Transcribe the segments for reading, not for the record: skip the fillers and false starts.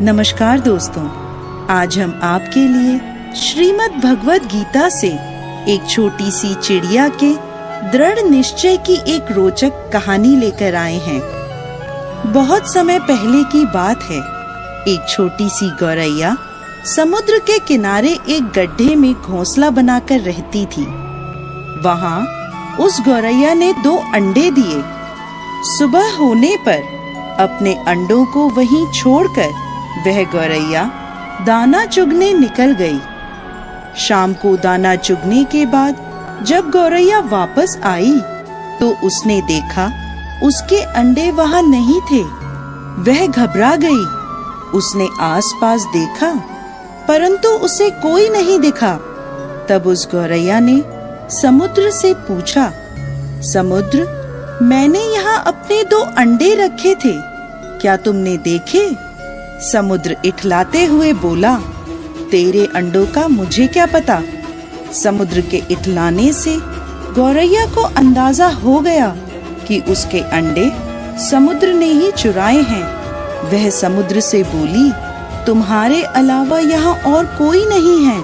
नमस्कार दोस्तों, आज हम आपके लिए श्रीमद् भगवद गीता से एक छोटी सी चिड़िया के दृढ़ निश्चय की एक रोचक कहानी लेकर आए हैं। बहुत समय पहले की बात है। एक छोटी सी गौरैया समुद्र के किनारे एक गड्ढे में घोंसला बनाकर रहती थी। वहाँ उस गौरैया ने 2 अंडे दिए। सुबह होने पर अपने अंडों को वहीं छोड़कर वह गौरैया दाना चुगने निकल गई। शाम को दाना चुगने के बाद जब गौरैया वापस आई तो उसने देखा उसके अंडे वहाँ नहीं थे। वह घबरा गई। उसने आसपास देखा परंतु उसे कोई नहीं दिखा। तब उस गौरैया ने समुद्र से पूछा, समुद्र, मैंने यहाँ अपने 2 अंडे रखे थे, क्या तुमने देखे? समुद्र इठलाते हुए बोला, तेरे अंडों का मुझे क्या पता। समुद्र के इठलाने से गौरैया को अंदाजा हो गया कि उसके अंडे समुद्र ने ही चुराए हैं। वह समुद्र से बोली, तुम्हारे अलावा यहाँ और कोई नहीं है,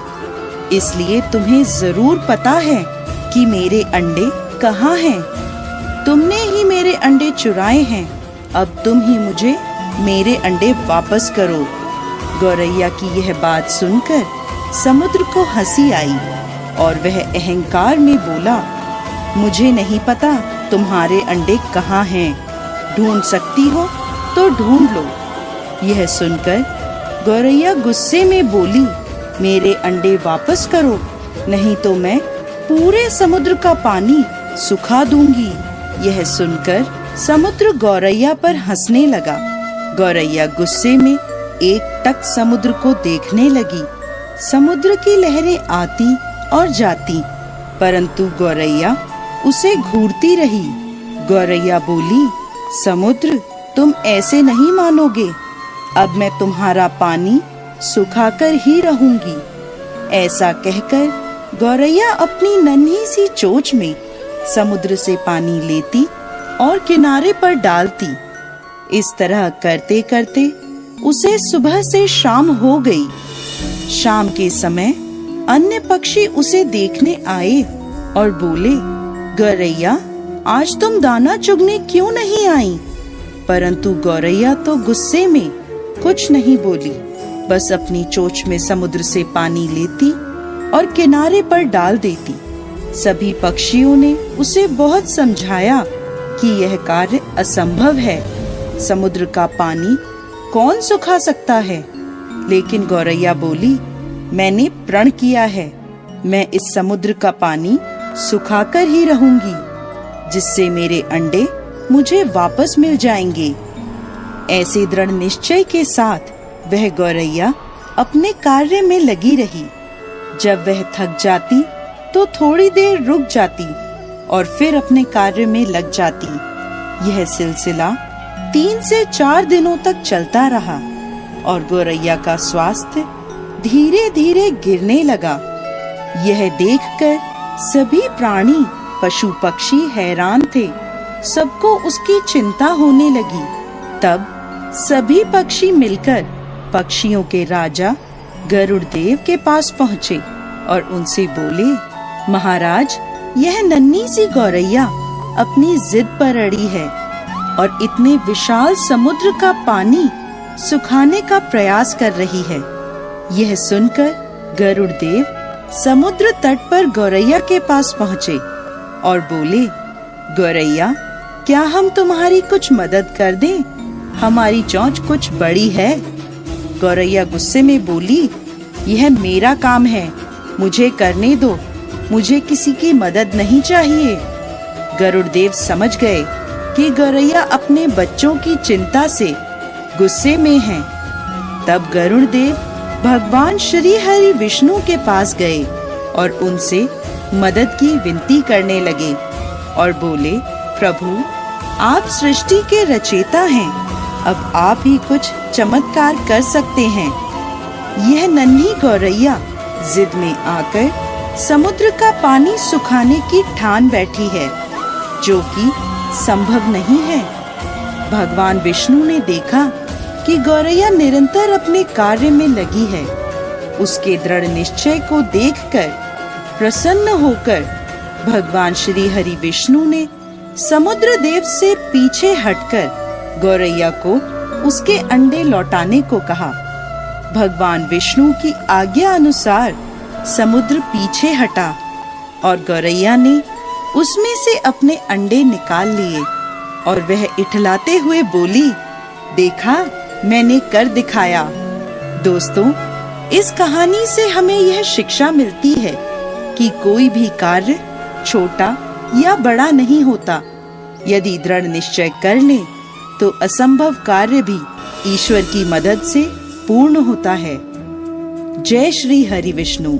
इसलिए तुम्हें जरूर पता है कि मेरे अंडे कहाँ हैं। तुमने ही मेरे अंडे चुराए हैं, अब तुम ही मुझे मेरे अंडे वापस करो। गौरैया की यह बात सुनकर समुद्र को हंसी आई और वह अहंकार में बोला, मुझे नहीं पता तुम्हारे अंडे कहाँ हैं, ढूंढ सकती हो तो ढूंढ लो। यह सुनकर गौरैया गुस्से में बोली, मेरे अंडे वापस करो, नहीं तो मैं पूरे समुद्र का पानी सुखा दूंगी। यह सुनकर समुद्र गौरैया पर हंसने लगा। गौरैया गुस्से में एकटक समुद्र को देखने लगी। समुद्र की लहरें आती और जाती, परंतु गौरैया उसे घूरती रही। गौरैया बोली, समुद्र, तुम ऐसे नहीं मानोगे, अब मैं तुम्हारा पानी सुखाकर ही रहूंगी। ऐसा कहकर गौरैया अपनी नन्ही सी चोंच में समुद्र से पानी लेती और किनारे पर डालती। इस तरह करते करते उसे सुबह से शाम हो गई। शाम के समय अन्य पक्षी उसे देखने आए और बोले, गौरैया, आज तुम दाना चुगने क्यों नहीं आई? परंतु गौरैया तो गुस्से में कुछ नहीं बोली, बस अपनी चोंच में समुद्र से पानी लेती और किनारे पर डाल देती। सभी पक्षियों ने उसे बहुत समझाया कि यह कार्य असंभव है, समुद्र का पानी कौन सुखा सकता है। लेकिन गौरैया बोली, मैंने प्रण किया है, मैं इस समुद्र का पानी सुखाकर ही रहूंगी, जिससे मेरे अंडे मुझे वापस मिल जाएंगे। ऐसे दृढ़ निश्चय के साथ वह गौरैया अपने कार्य में लगी रही। जब वह थक जाती तो थोड़ी देर रुक जाती और फिर अपने कार्य में लग जाती। यह सिलसिला 3 से 4 दिनों तक चलता रहा और गौरैया का स्वास्थ्य धीरे धीरे गिरने लगा। यह देखकर सभी प्राणी, पशु पक्षी हैरान थे। सबको उसकी चिंता होने लगी। तब सभी पक्षी मिलकर पक्षियों के राजा गरुड़ देव के पास पहुँचे और उनसे बोले, महाराज, यह नन्ही सी गौरैया अपनी जिद पर अड़ी है और इतने विशाल समुद्र का पानी सुखाने का प्रयास कर रही है। यह सुनकर गरुड़ देव समुद्र तट पर गौरैया के पास पहुँचे और बोले, गौरैया, क्या हम तुम्हारी कुछ मदद कर दें? हमारी चोंच कुछ बड़ी है। गौरैया गुस्से में बोली, यह मेरा काम है, मुझे करने दो, मुझे किसी की मदद नहीं चाहिए। गरुड़ देव समझ गए कि गौरैया अपने बच्चों की चिंता से गुस्से में है। तब गरुड़ देव भगवान श्री हरि विष्णु के पास गए और उनसे मदद की विनती करने लगे और बोले, प्रभु, आप सृष्टि के रचयिता हैं, अब आप ही कुछ चमत्कार कर सकते हैं। यह नन्ही गौरैया जिद में आकर समुद्र का पानी सुखाने की ठान बैठी है। जो कि संभव नहीं है। भगवान विष्णु ने देखा कि गौरैया निरंतर अपने कार्य में लगी है। उसके दृढ़ निश्चय को देखकर प्रसन्न होकर भगवान श्री हरि विष्णु ने समुद्र देव से पीछे हटकर गौरैया को उसके अंडे लौटाने को कहा। भगवान विष्णु की आज्ञा अनुसार समुद्र पीछे हटा और गौरैया ने उसमें से अपने अंडे निकाल लिए और वह इठलाते हुए बोली, देखा, मैंने कर दिखाया। दोस्तों, इस कहानी से हमें यह शिक्षा मिलती है कि कोई भी कार्य छोटा या बड़ा नहीं होता। यदि दृढ़ निश्चय कर लें तो असंभव कार्य भी ईश्वर की मदद से पूर्ण होता है। जय श्री हरि विष्णु।